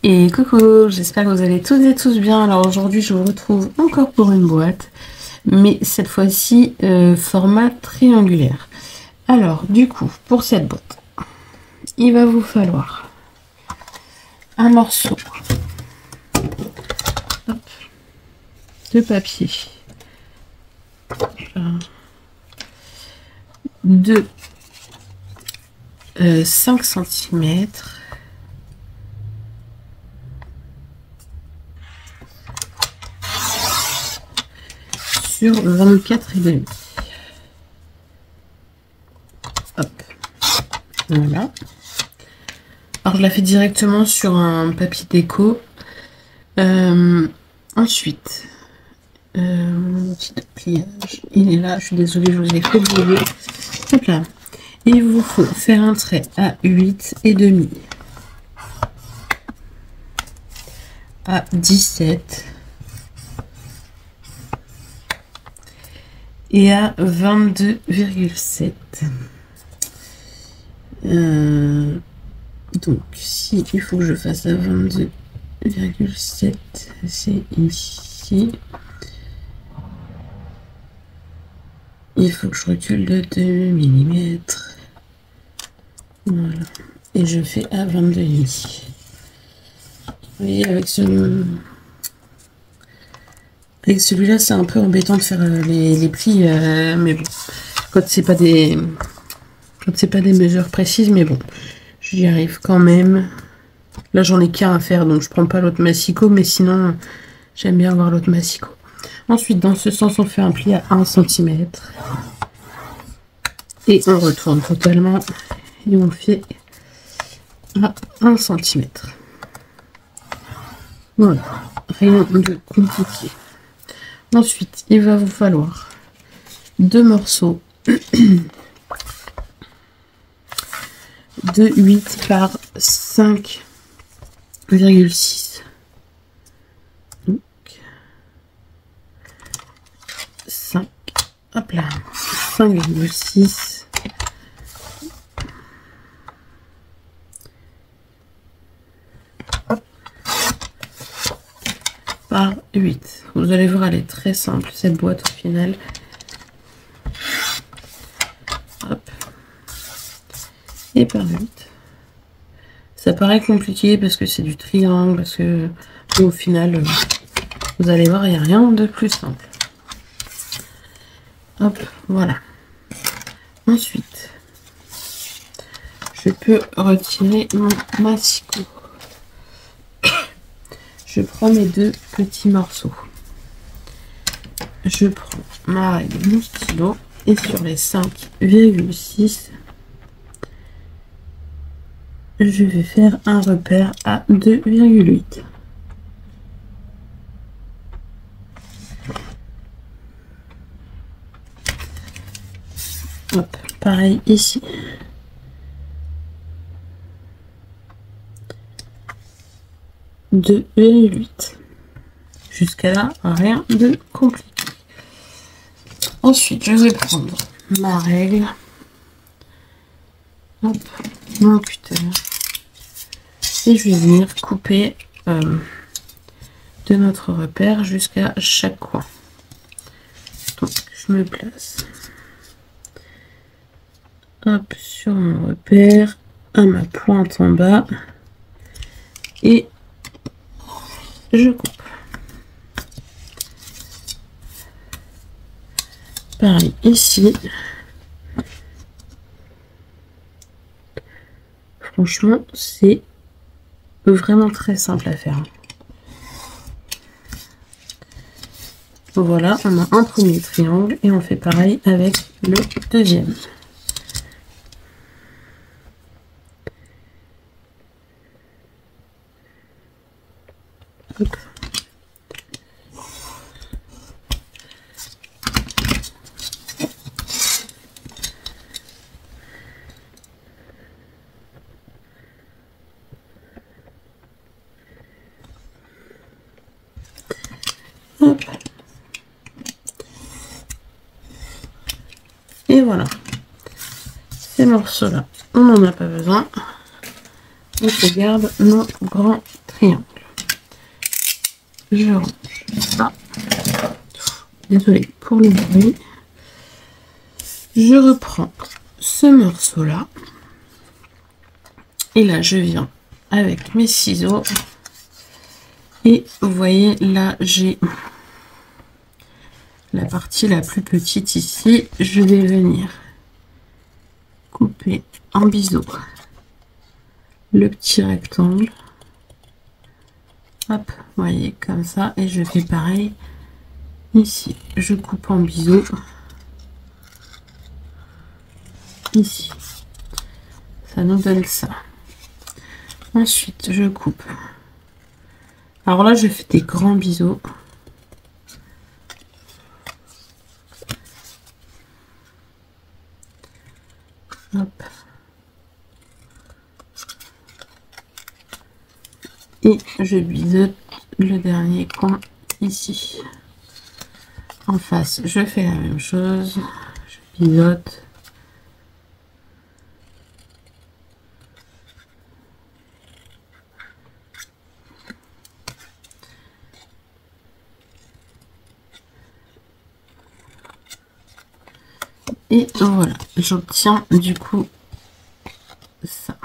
Et coucou, j'espère que vous allez toutes et tous bien. Alors aujourd'hui je vous retrouve encore pour une boîte, mais cette fois-ci format triangulaire. Alors du coup, pour cette boîte, il va vous falloir un morceau de papier de 5 cm sur 24,5. Hop, voilà. Alors je la fais directement sur un papier déco. Ensuite, mon outil de pliage, il est là. Je suis désolée, je vous ai fait oublier. Hop là. Il vous faut faire un trait à 8,5, à 17 et à 22,7. Donc si il faut que je fasse à 22,7, c'est ici. Il faut que je recule de 2 mm. Voilà. Et je fais à 22,5. Vous voyez, avec celui-là, c'est un peu embêtant de faire les plis, mais bon, quand c'est pas des mesures précises, mais bon, j'y arrive quand même. Là, j'en ai qu'un à faire, donc je prends pas l'autre massicot, mais sinon, j'aime bien avoir l'autre massicot. Ensuite, dans ce sens, on fait un pli à 1 cm. Et on retourne totalement. Et on fait à 1 cm. Voilà. Rien de compliqué. Ensuite, il va vous falloir 2 morceaux de 8 par 5,6. Donc 5. Hop là. 5,6. Par 8. Vous allez voir, elle est très simple cette boîte au final. Hop. Et par 8. Ça paraît compliqué parce que c'est du triangle, parce que au final, vous allez voir, il n'y a rien de plus simple. Hop, voilà. Ensuite, je peux retirer mon massicot. Je prends mes 2 petits morceaux. Je prends ma règle, mon stylo, et sur les 5,6, je vais faire un repère à 2,8. Hop, pareil ici. De 2,8. Jusqu'à là, rien de compliqué. Ensuite, je vais prendre ma règle. Hop, mon cutter. Et je vais venir couper de notre repère jusqu'à chaque coin. Donc, je me place. Hop, sur mon repère, à ma pointe en bas. Et je coupe. Pareil ici. Franchement, c'est vraiment très simple à faire. Voilà, on a un premier triangle et on fait pareil avec le deuxième. Hop. Hop. Et voilà. Ces morceaux-là, on n'en a pas besoin. On se garde nos grands triangle. Je range ça. Désolée pour le bruit. Je reprends ce morceau-là. Et là, je viens avec mes ciseaux. Et vous voyez, là, j'ai la partie la plus petite ici. Je vais venir couper en biseau le petit rectangle. Hop, vous voyez, comme ça. Et je fais pareil ici. Je coupe en biseau. Ici. Ça nous donne ça. Ensuite, je coupe. Alors là, je fais des grands biseaux. Hop. Et je biseaute le dernier coin ici. En face, je fais la même chose. Je biseaute. Et voilà, j'obtiens du coup ça.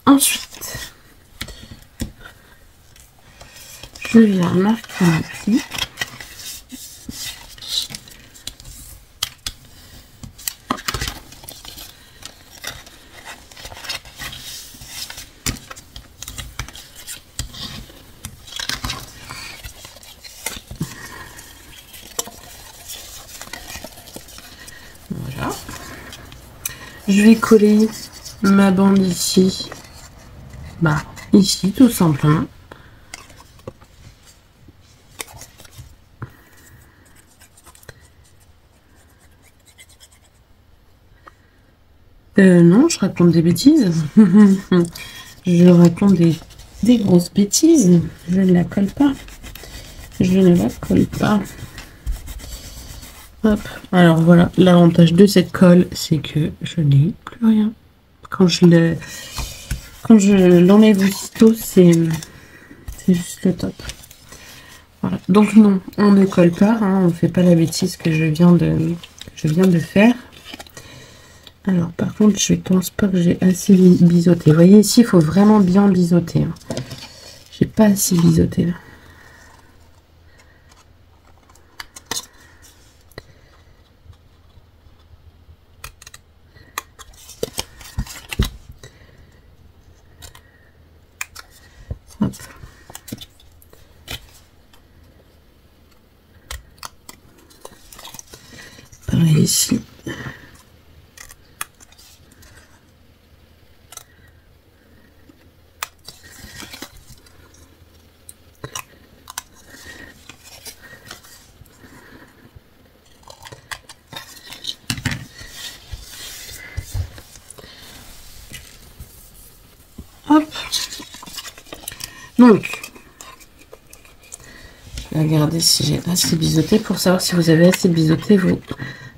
Ensuite, je viens marquer un pli. Voilà. Je vais coller ma bande ici. Bah, ici, tout simplement. Non, je raconte des bêtises. Je raconte des grosses bêtises. Je ne la colle pas. Je ne la colle pas. Hop. Alors voilà, l'avantage de cette colle, c'est que je n'ai plus rien. Quand je l'enlève aussitôt, c'est juste le top. Voilà. Donc non, on ne colle pas, hein, on ne fait pas la bêtise que je viens de faire. Alors par contre, je pense pas que j'ai assez biseauté. Vous voyez ici, il faut vraiment bien biseauter. Hein. J'ai pas assez biseauté là. Hop. Pareil ici. Hop. Donc, je vais regarder si j'ai assez biseauté. Pour savoir si vous avez assez biseauté, vous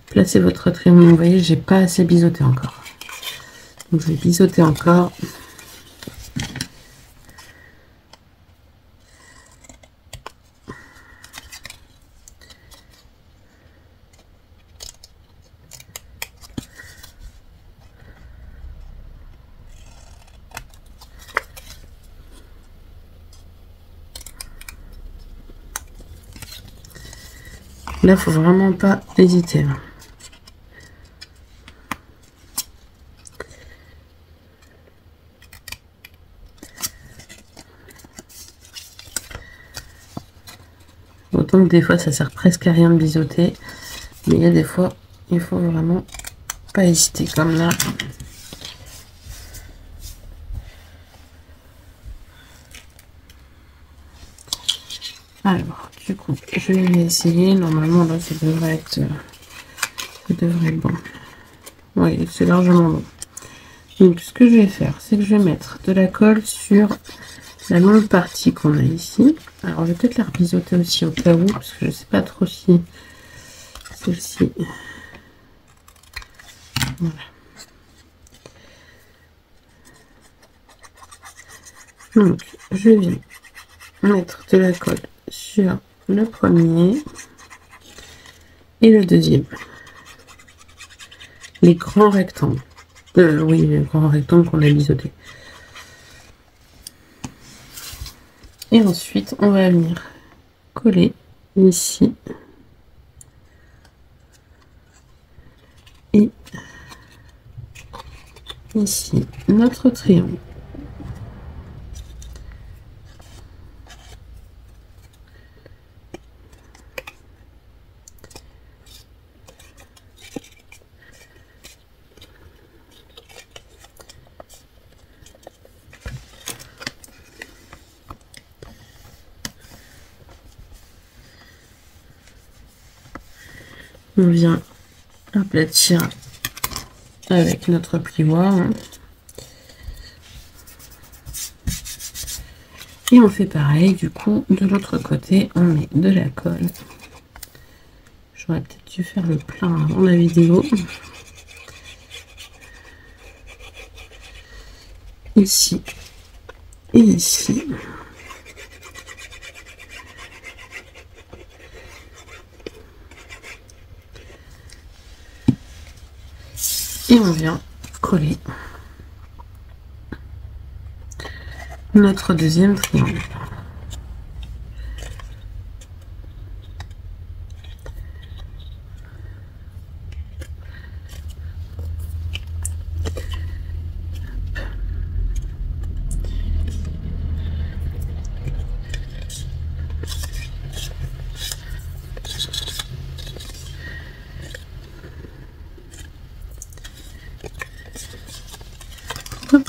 placez votre triangle. Vous voyez, j'ai pas assez biseauté encore. Donc, je vais biseauter encore. Là, faut vraiment pas hésiter. Là. Autant que des fois, ça sert presque à rien de biseauter. Mais il y a des fois, il faut vraiment pas hésiter. Comme là. Alors, du coup, je vais essayer. Normalement, là, ça devrait être bon. Oui, c'est largement bon. Donc, ce que je vais faire, c'est que je vais mettre de la colle sur la longue partie qu'on a ici. Alors, je vais peut-être la rebiseauter aussi au cas où, parce que je sais pas trop si celle-ci Voilà. Donc, je viens mettre de la colle sur le premier et le deuxième. Les grands rectangles. Oui, les grands rectangles qu'on a biseautés. Et ensuite, on va venir coller ici. Et ici, notre triangle. On vient aplatir avec notre plioir. Et on fait pareil, du coup, de l'autre côté, on met de la colle. J'aurais peut-être dû faire le plein avant la vidéo. Ici et ici. Et on vient coller notre deuxième triangle. Hop.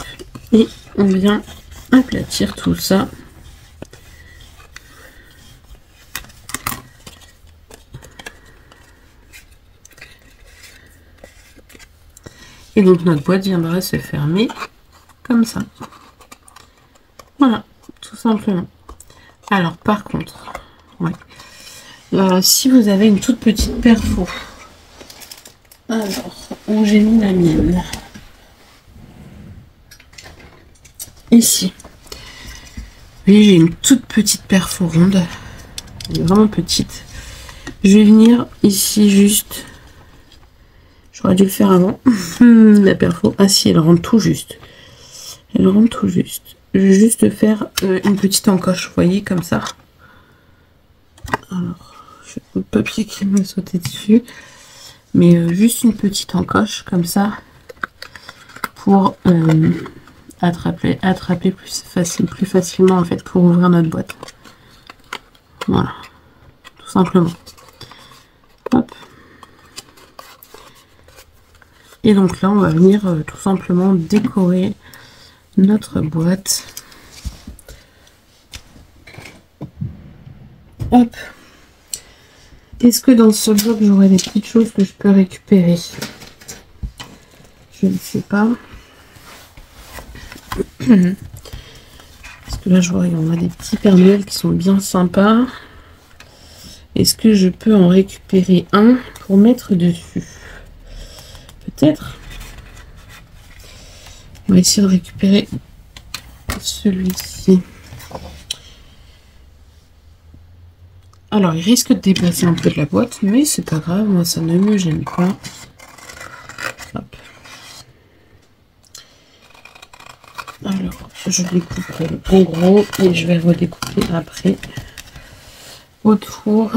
Et on vient aplatir tout ça. Et donc notre boîte viendra se fermer comme ça. Voilà, tout simplement. Alors par contre, ouais. Si vous avez une toute petite perfo, alors où j'ai mis la mienne, ici, oui, j'ai une toute petite perfo ronde, vraiment petite. Je vais venir ici juste, j'aurais dû le faire avant, la perfo, ah si, elle rentre tout juste, elle rentre tout juste. Je vais juste faire une petite encoche, vous voyez, comme ça. Alors, j'ai le papier qui me sauté dessus, mais juste une petite encoche, comme ça, pour attraper plus facilement, en fait, pour ouvrir notre boîte. Voilà, tout simplement. Hop. Et donc là, on va venir tout simplement décorer notre boîte. Hop. Est-ce que dans ce bloc, j'aurai des petites choses que je peux récupérer? Je ne sais pas. Parce que là, je vois, on a des petits Père Noël qui sont bien sympas. Est-ce que je peux en récupérer un pour mettre dessus? Peut-être. On va essayer de récupérer celui-ci. Alors, il risque de dépasser un peu de la boîte, mais c'est pas grave, moi ça ne me gêne pas. Hop. Alors, je découpe en gros et je vais redécouper après autour.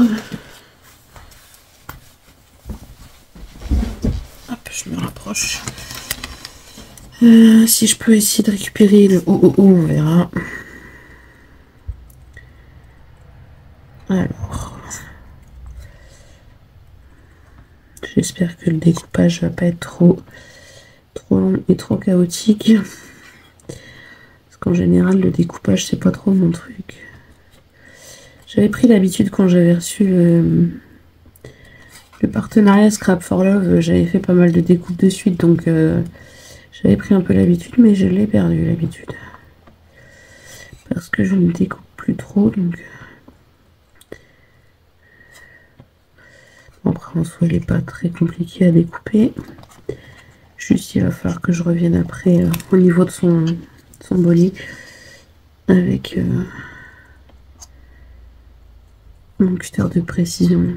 Hop, je me rapproche. Si je peux essayer de récupérer le haut, on verra. Alors, j'espère que le découpage va pas être trop long et trop chaotique. Parce qu'en général, le découpage, c'est pas trop mon truc. J'avais pris l'habitude quand j'avais reçu le partenariat Scrap for Love, j'avais fait pas mal de découpes de suite, donc j'avais pris un peu l'habitude, mais je l'ai perdu l'habitude. Parce que je ne découpe plus trop, donc... Après, en soi, il n'est pas très compliqué à découper. Juste, il va falloir que je revienne après au niveau de son body avec mon cutter de précision.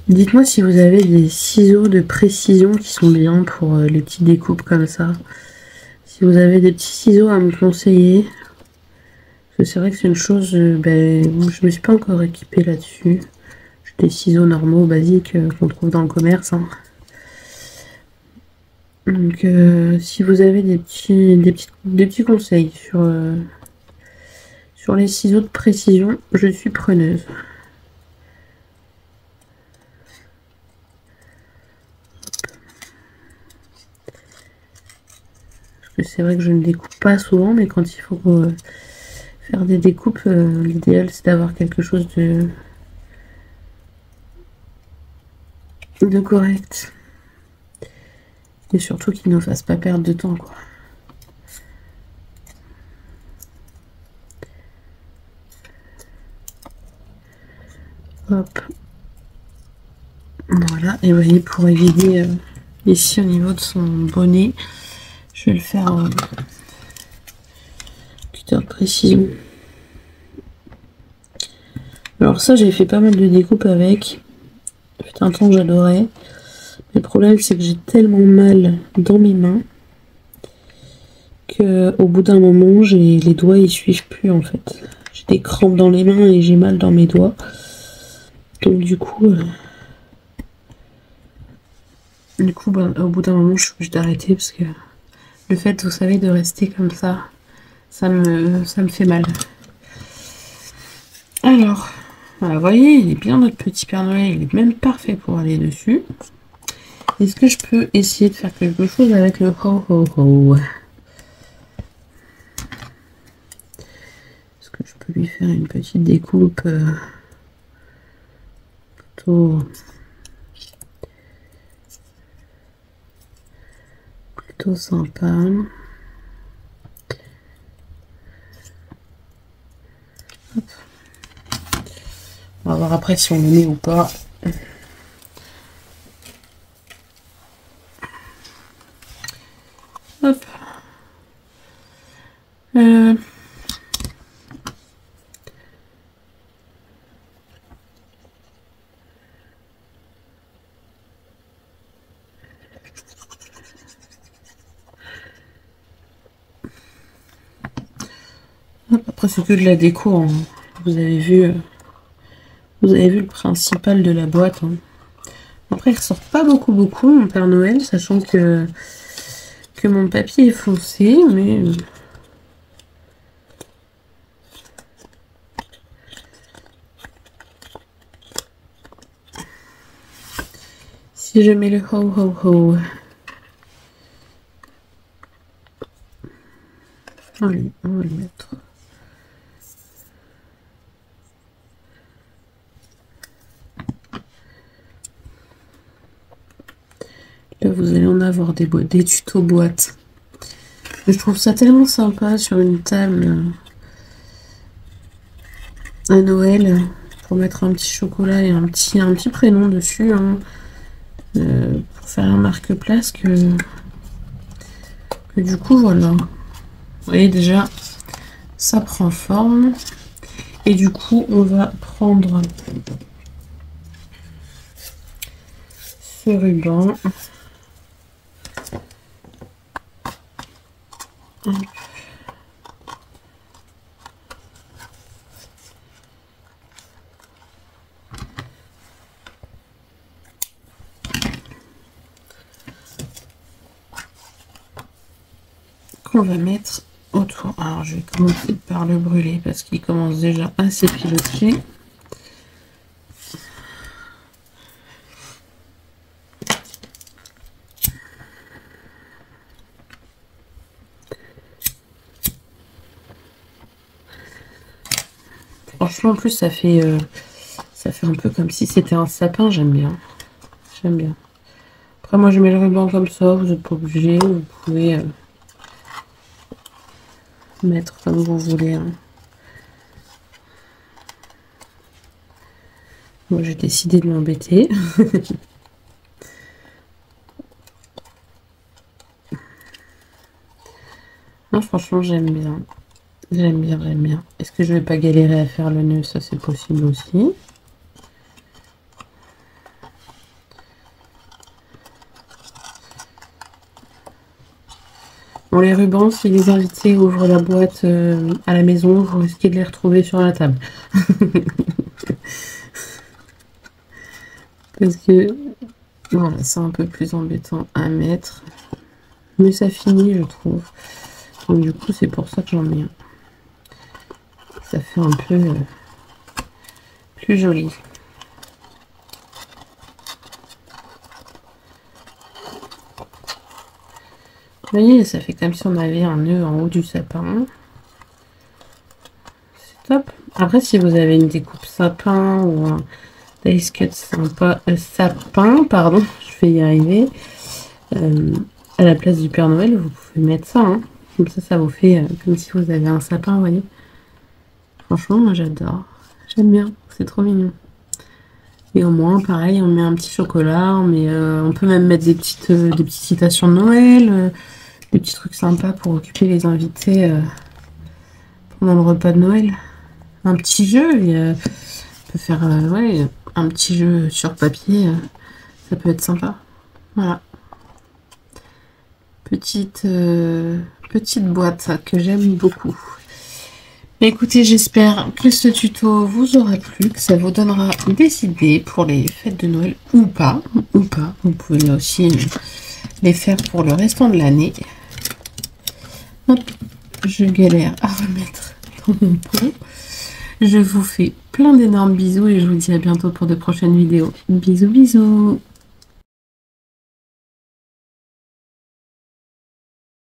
Dites-moi si vous avez des ciseaux de précision qui sont bien pour les petites découpes comme ça. Si vous avez des petits ciseaux à me conseiller. Parce que c'est vrai que c'est une chose, je me suis pas encore équipée là-dessus. J'ai des ciseaux normaux, basiques, qu'on trouve dans le commerce. Hein. Donc si vous avez des petits conseils sur les ciseaux de précision, je suis preneuse. C'est vrai que je ne découpe pas souvent, mais quand il faut faire des découpes, l'idéal c'est d'avoir quelque chose de correct. Et surtout qu'il ne nous fasse pas perdre de temps, quoi. Hop. Voilà, et vous voyez, pour éviter ici au niveau de son bonnet, je vais le faire en cutter de précision. Alors ça, j'ai fait pas mal de découpes avec. C'était un temps que j'adorais. Le problème, c'est que j'ai tellement mal dans mes mains que au bout d'un moment, les doigts ils suivent plus en fait. J'ai des crampes dans les mains et j'ai mal dans mes doigts. Donc du coup, au bout d'un moment, je suis obligée d'arrêter parce que le fait, vous savez, de rester comme ça me fait mal. Alors, voilà, vous voyez, il est bien notre petit Père Noël, il est même parfait pour aller dessus. Est-ce que je peux essayer de faire quelque chose avec le ho ho ho? Est-ce que je peux lui faire une petite découpe plutôt sympa? Hop. On va voir après si on le met ou pas. Hop. Après c'est que de la déco, hein. Vous avez vu le principal de la boîte. Hein. Après il ressort pas beaucoup mon Père Noël, sachant que mon papier est foncé, mais si je mets le ho ho ho, allez, on va le mettre. Là, vous allez en avoir des tutos boîtes. Je trouve ça tellement sympa sur une table à Noël pour mettre un petit chocolat et un petit prénom dessus, hein, pour faire un marque-place que du coup voilà. Vous voyez déjà, ça prend forme. Et du coup, on va prendre ce ruban. Qu'on va mettre autour. Alors je vais commencer par le brûler parce qu'il commence déjà à s'épilocher. Franchement, en plus ça fait un peu comme si c'était un sapin. J'aime bien. J'aime bien. Après moi je mets le ruban comme ça. Vous n'êtes pas obligé. Vous pouvez mettre comme vous voulez. Hein. Moi, j'ai décidé de m'embêter. Non, franchement, j'aime bien. J'aime bien, j'aime bien. Est-ce que je vais pas galérer à faire le nœud? Ça, c'est possible aussi. Bon, les rubans, si les invités ouvrent la boîte à la maison, vous risquez de les retrouver sur la table. Parce que, voilà, c'est un peu plus embêtant à mettre. Mais ça finit, je trouve. Donc, du coup, c'est pour ça que j'en mets un. Ça fait un peu plus joli. Vous voyez, ça fait comme si on avait un nœud en haut du sapin. C'est top. Après, si vous avez une découpe sapin ou un dice cut sympa, sapin, pardon, je vais y arriver. À la place du Père Noël, vous pouvez mettre ça. Hein. Comme ça vous fait comme si vous avez un sapin, vous voyez. Franchement, moi j'adore. J'aime bien, c'est trop mignon. Et au moins, pareil, on met un petit chocolat, on peut même mettre des petites citations de Noël, des petits trucs sympas pour occuper les invités pendant le repas de Noël. Un petit jeu, on peut faire ouais, un petit jeu sur papier, ça peut être sympa. Voilà. Petite boîte que j'aime beaucoup. Écoutez, j'espère que ce tuto vous aura plu, que ça vous donnera des idées pour les fêtes de Noël ou pas. Vous pouvez aussi les faire pour le restant de l'année. Hop, je galère à remettre dans mon pot. Je vous fais plein d'énormes bisous et je vous dis à bientôt pour de prochaines vidéos. Bisous, bisous!